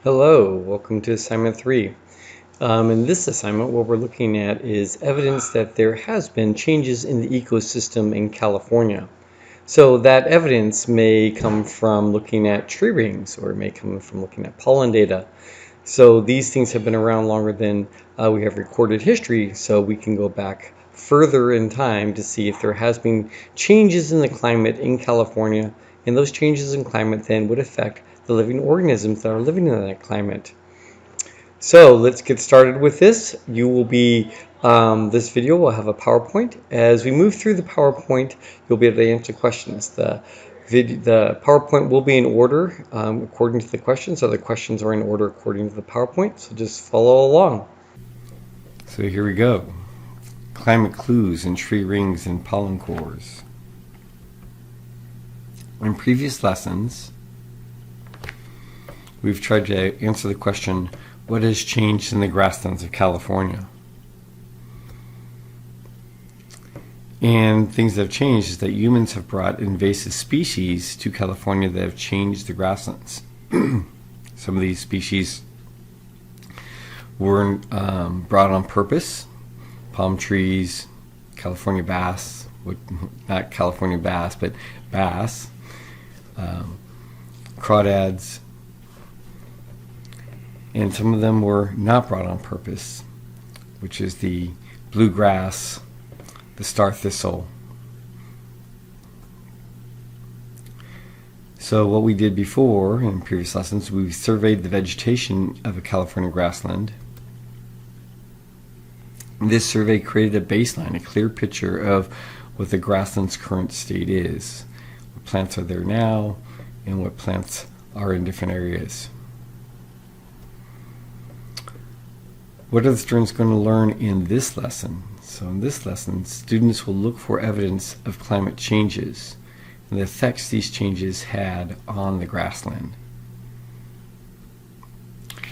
Hello, welcome to assignment 3. In this assignment, what we're looking at is evidence that there has been changes in the ecosystem in California. So that evidence may come from looking at tree rings, or it may come from looking at pollen data. So these things have been around longer than we have recorded history, so we can go back further in time to see if there has been changes in the climate in California, and those changes in climate then would affect the living organisms that are living in that climate. So let's get started with this. This video will have a PowerPoint. As we move through the PowerPoint, you'll be able to answer questions. The PowerPoint will be in order according to the questions, so the questions are in order according to the PowerPoint, so just follow along. So here we go. Climate clues in tree rings and pollen cores. In previous lessons, we've tried to answer the question, what has changed in the grasslands of California? And things that have changed is that humans have brought invasive species to California that have changed the grasslands. Some of these species were brought on purpose. Palm trees, California bass, not California bass, but bass, crawdads, and some of them were not brought on purpose, which is the bluegrass, the star thistle. So what we did before in previous lessons, we surveyed the vegetation of a California grassland. This survey created a baseline, a clear picture of what the grassland's current state is, what plants are there now, and what plants are in different areas. What are the students going to learn in this lesson? So in this lesson, students will look for evidence of climate changes and the effects these changes had on the grassland.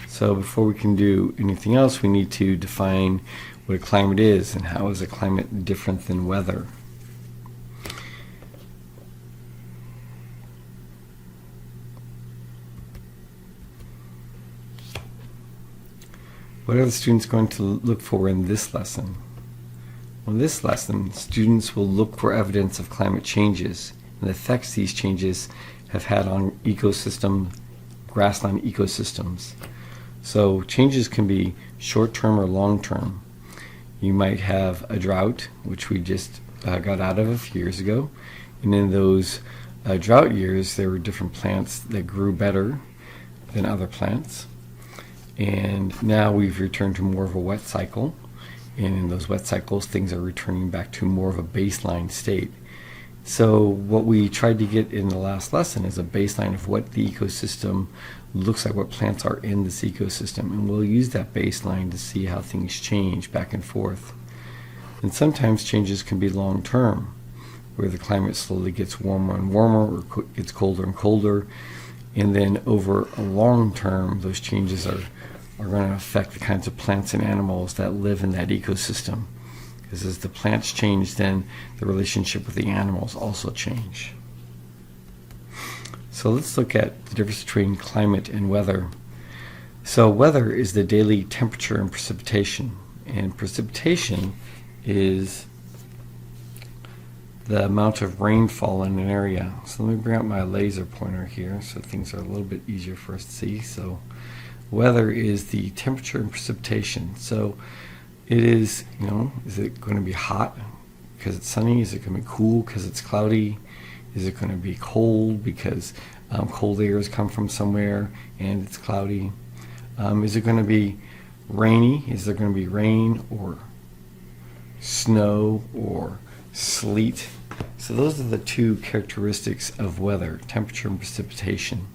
So before we can do anything else, we need to define what a climate is and how is a climate different than weather. What are the students going to look for in this lesson? Well, in this lesson, students will look for evidence of climate changes and the effects these changes have had on grassland ecosystems. So changes can be short-term or long-term. You might have a drought, which we just got out of a few years ago, and in those drought years, there were different plants that grew better than other plants. And now we've returned to more of a wet cycle, and in those wet cycles things are returning back to more of a baseline state. So what we tried to get in the last lesson is a baseline of what the ecosystem looks like, what plants are in this ecosystem, and we'll use that baseline to see how things change back and forth. And sometimes changes can be long term, where the climate slowly gets warmer and warmer or gets colder and colder, and then over a long term those changes are going to affect the kinds of plants and animals that live in that ecosystem. Because as the plants change, then the relationship with the animals also change. So let's look at the difference between climate and weather. So weather is the daily temperature and precipitation. And precipitation is the amount of rainfall in an area. So let me bring up my laser pointer here so things are a little bit easier for us to see. So weather is the temperature and precipitation. So it is, is it going to be hot because it's sunny? Is it going to be cool because it's cloudy? Is it going to be cold because cold airs come from somewhere and it's cloudy? Is it going to be rainy? Is there going to be rain or snow or sleet? So those are the two characteristics of weather, temperature and precipitation.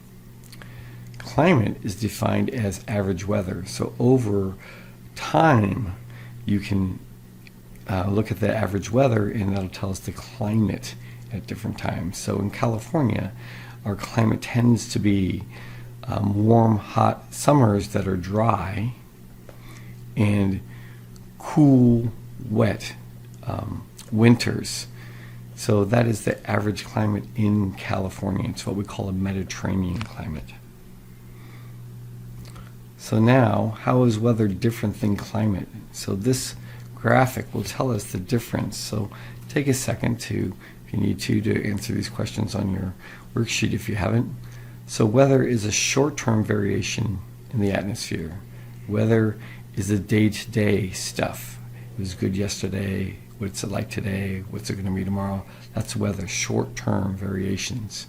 Climate is defined as average weather. So over time, you can look at the average weather and that'll tell us the climate at different times. So in California, our climate tends to be warm, hot summers that are dry and cool, wet winters. So that is the average climate in California. It's what we call a Mediterranean climate. So now, how is weather different than climate? So this graphic will tell us the difference. So take a second to, if you need to answer these questions on your worksheet if you haven't. So weather is a short-term variation in the atmosphere. Weather is the day-to-day stuff. It was good yesterday. What's it like today? What's it going to be tomorrow? That's weather, short-term variations.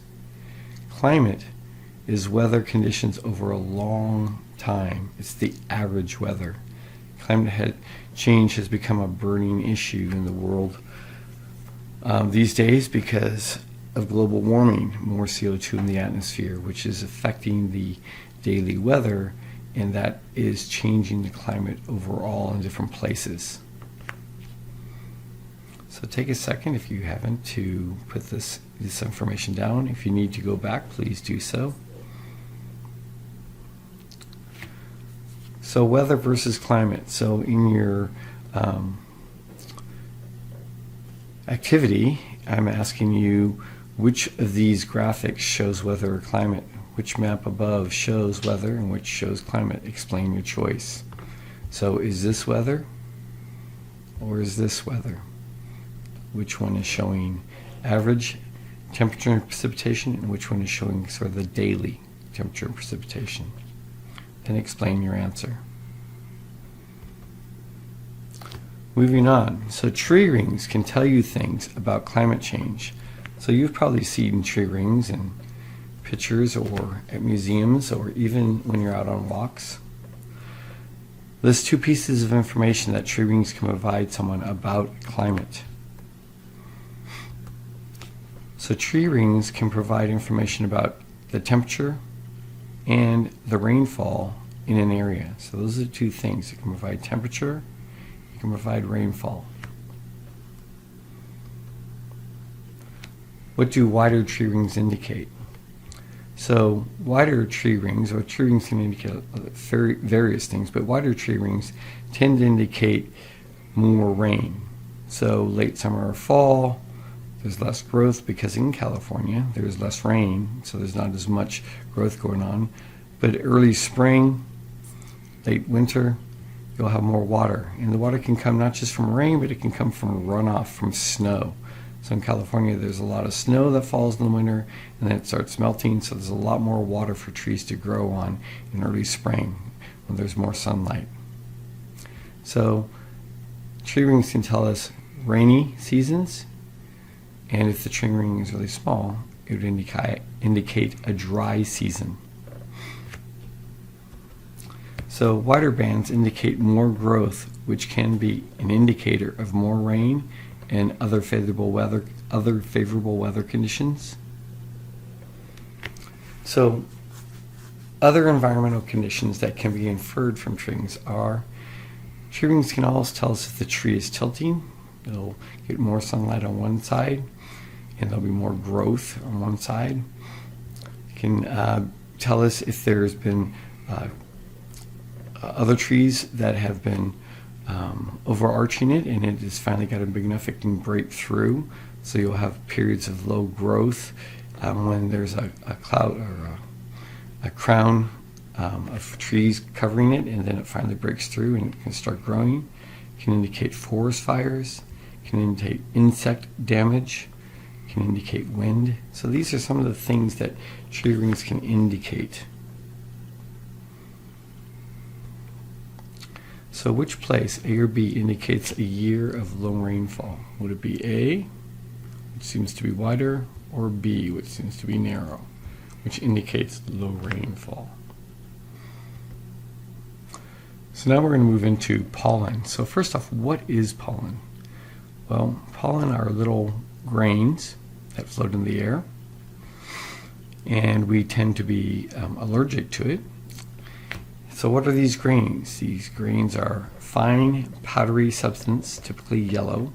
Climate is weather conditions over a long time. It's the average weather. Climate change has become a burning issue in the world these days because of global warming, more CO2 in the atmosphere, which is affecting the daily weather, and that is changing the climate overall in different places. So take a second, if you haven't, to put this information down. If you need to go back, please do so. So weather versus climate. So in your activity, I'm asking you which of these graphics shows weather or climate. Which map above shows weather and which shows climate? Explain your choice. So is this weather or is this weather? Which one is showing average temperature and precipitation, and which one is showing sort of the daily temperature and precipitation? Then explain your answer. Moving on. So tree rings can tell you things about climate change. So you've probably seen tree rings in pictures or at museums or even when you're out on walks. List two pieces of information that tree rings can provide someone about climate. So tree rings can provide information about the temperature and the rainfall in an area. So those are the two things. It can provide temperature, it can provide rainfall. What do wider tree rings indicate? So wider tree rings, or tree rings can indicate various things, but wider tree rings tend to indicate more rain. So late summer or fall, there's less growth because in California there's less rain, so there's not as much growth going on. But early spring, late winter, you'll have more water. And the water can come not just from rain, but it can come from runoff from snow. So in California there's a lot of snow that falls in the winter and then it starts melting, so there's a lot more water for trees to grow on in early spring when there's more sunlight. So tree rings can tell us rainy seasons, and if the tree ring is really small, it would indicate a dry season. So wider bands indicate more growth, which can be an indicator of more rain and other favorable weather conditions. So other environmental conditions that can be inferred from tree rings are, tree rings can also tell us if the tree is tilting. It'll get more sunlight on one side and there'll be more growth on one side. It can tell us if there's been other trees that have been overarching it and it has finally got a big enough it can break through. So you'll have periods of low growth when there's a cloud or a crown of trees covering it, and then it finally breaks through and it can start growing. It can indicate forest fires, can indicate insect damage, can indicate wind. So these are some of the things that tree rings can indicate. So which place, A or B, indicates a year of low rainfall? Would it be A, which seems to be wider, or B, which seems to be narrow, which indicates low rainfall? So now we're going to move into pollen. So first off, what is pollen? Well, pollen are little grains that float in the air, and we tend to be allergic to it. So what are these grains? These grains are fine, powdery substance, typically yellow,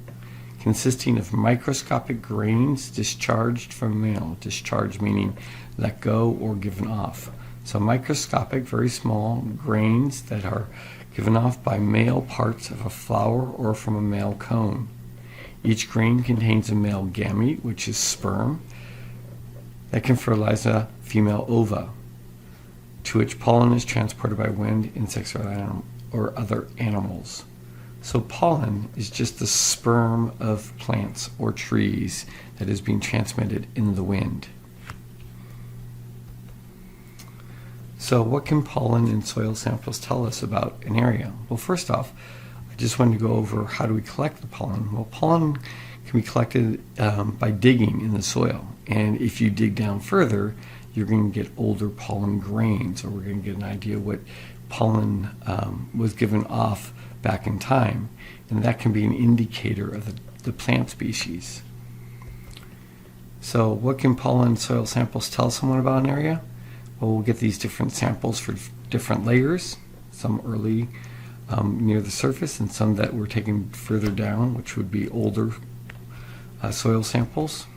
consisting of microscopic grains discharged from a male. Discharged meaning let go or given off. So microscopic, very small grains that are given off by male parts of a flower or from a male cone. Each grain contains a male gamete, which is sperm, that can fertilize a female ova. to which pollen is transported by wind, insects, or other animals. So pollen is just the sperm of plants or trees that is being transmitted in the wind. So what can pollen in soil samples tell us about an area? Well, first off, I just wanted to go over how do we collect the pollen. Well, pollen can be collected by digging in the soil. And if you dig down further, you're going to get older pollen grains, or we're going to get an idea what pollen was given off back in time. And that can be an indicator of the plant species. So what can pollen soil samples tell someone about an area? Well, we'll get these different samples for different layers, some early near the surface and some that were taken further down, which would be older soil samples.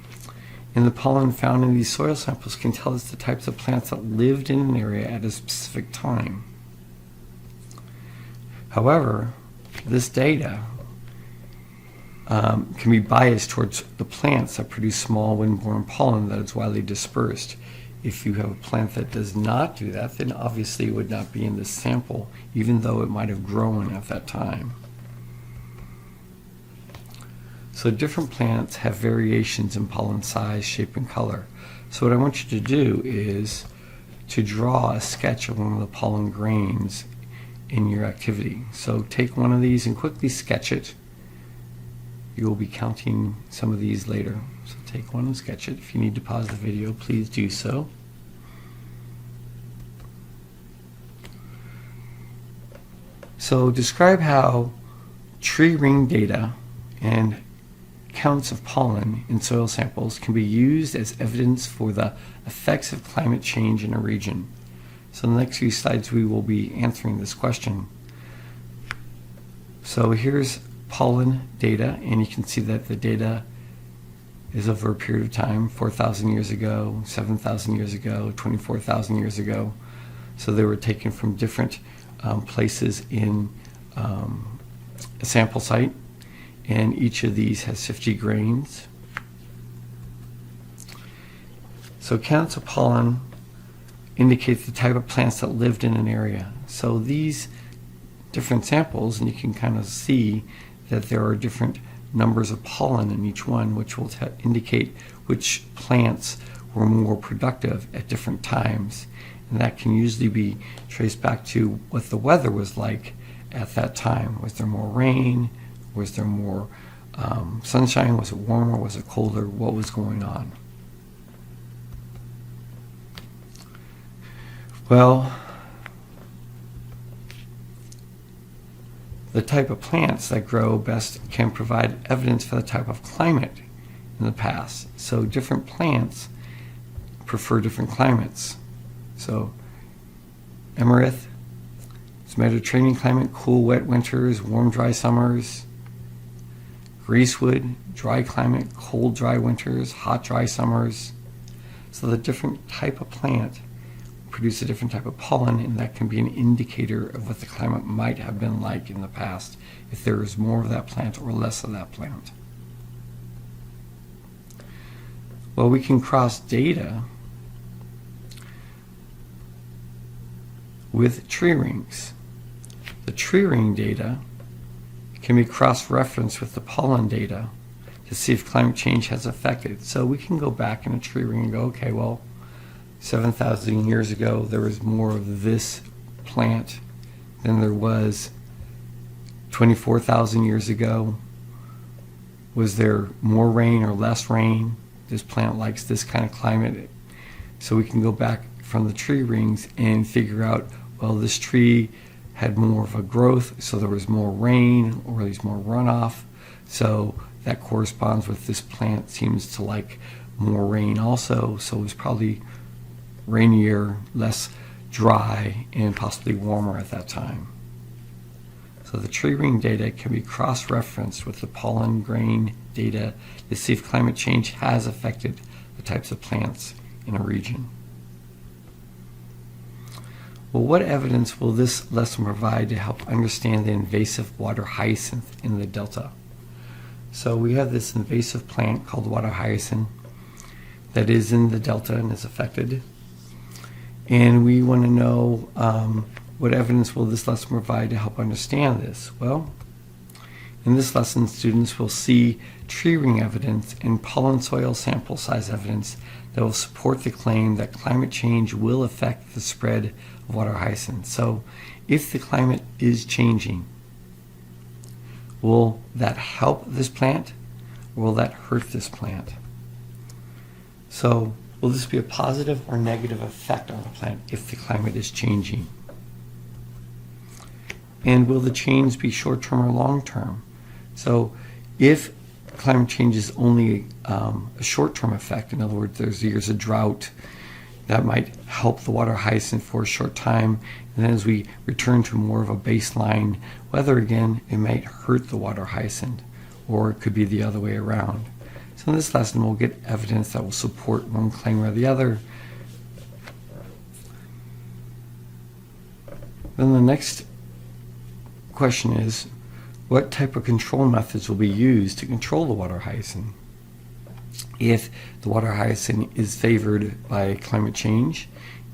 And the pollen found in these soil samples can tell us the types of plants that lived in an area at a specific time. However, this data can be biased towards the plants that produce small wind-borne pollen that is widely dispersed. If you have a plant that does not do that, then obviously it would not be in this sample, even though it might have grown at that time. So different plants have variations in pollen size, shape, and color. So what I want you to do is to draw a sketch of one of the pollen grains in your activity. So take one of these and quickly sketch it. You will be counting some of these later. So take one and sketch it. If you need to pause the video, please do so. So describe how tree ring data and counts of pollen in soil samples can be used as evidence for the effects of climate change in a region. So in the next few slides we will be answering this question. So here's pollen data, and you can see that the data is over a period of time, 4,000 years ago, 7,000 years ago, 24,000 years ago. So they were taken from different places in a sample site, and each of these has 50 grains. So counts of pollen indicate the type of plants that lived in an area. So these different samples, and you can kind of see that there are different numbers of pollen in each one, which will indicate which plants were more productive at different times. And that can usually be traced back to what the weather was like at that time. Was there more rain? Was there more sunshine? Was it warmer? Was it colder? What was going on? Well, the type of plants that grow best can provide evidence for the type of climate in the past. So different plants prefer different climates. So Emmerich, it's Mediterranean climate, cool, wet winters, warm, dry summers. Greasewood, dry climate, cold, dry winters, hot, dry summers. So the different type of plant produce a different type of pollen, and that can be an indicator of what the climate might have been like in the past, if there is more of that plant or less of that plant. Well, we can cross data with tree rings. The tree ring data can be cross-referenced with the pollen data to see if climate change has affected. So we can go back in a tree ring and go, okay, well, 7,000 years ago there was more of this plant than there was 24,000 years ago. Was there more rain or less rain? This plant likes this kind of climate. So we can go back from the tree rings and figure out, well, this tree had more of a growth, so there was more rain or at least more runoff. So that corresponds with this plant seems to like more rain also. So it was probably rainier, less dry, and possibly warmer at that time. So the tree ring data can be cross-referenced with the pollen grain data to see if climate change has affected the types of plants in a region. Well, what evidence will this lesson provide to help understand the invasive water hyacinth in the Delta? So we have this invasive plant called water hyacinth that is in the Delta and is affected. And we want to know what evidence will this lesson provide to help understand this? Well, in this lesson, students will see tree ring evidence and pollen soil sample size evidence that will support the claim that climate change will affect the spread of water hyacinth. So if the climate is changing, will that help this plant or will that hurt this plant? So will this be a positive or negative effect on the plant if the climate is changing? And will the change be short-term or long-term? So if climate change is only a short-term effect, in other words, there's years of drought, that might help the water hyacinth for a short time, and then as we return to more of a baseline weather again, it might hurt the water hyacinth, or it could be the other way around. So in this lesson, we'll get evidence that will support one claim or the other. Then the next question is, what type of control methods will be used to control the water hyacinth? If the water hyacinth is favored by climate change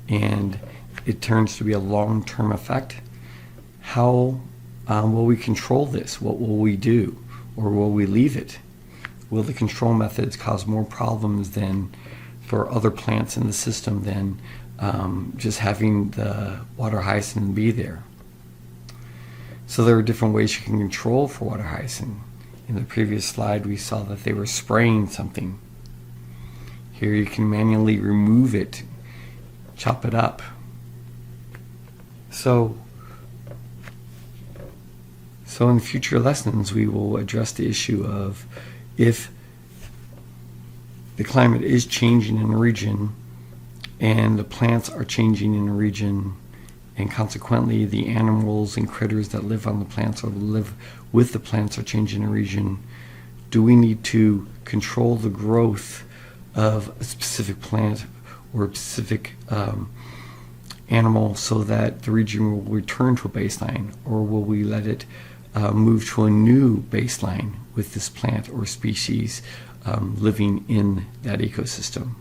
and it turns to be a long-term effect, how will we control this? What will we do? Or will we leave it? Will the control methods cause more problems than for other plants in the system than just having the water hyacinth be there? So there are different ways you can control for water hyacinth. In the previous slide, we saw that they were spraying something. Here you can manually remove it, chop it up. So in future lessons, we will address the issue of if the climate is changing in a region and the plants are changing in a region, and consequently the animals and critters that live on the plants or live with the plants are changing in a region, do we need to control the growth of a specific plant or a specific animal so that the region will return to a baseline, or will we let it move to a new baseline with this plant or species living in that ecosystem?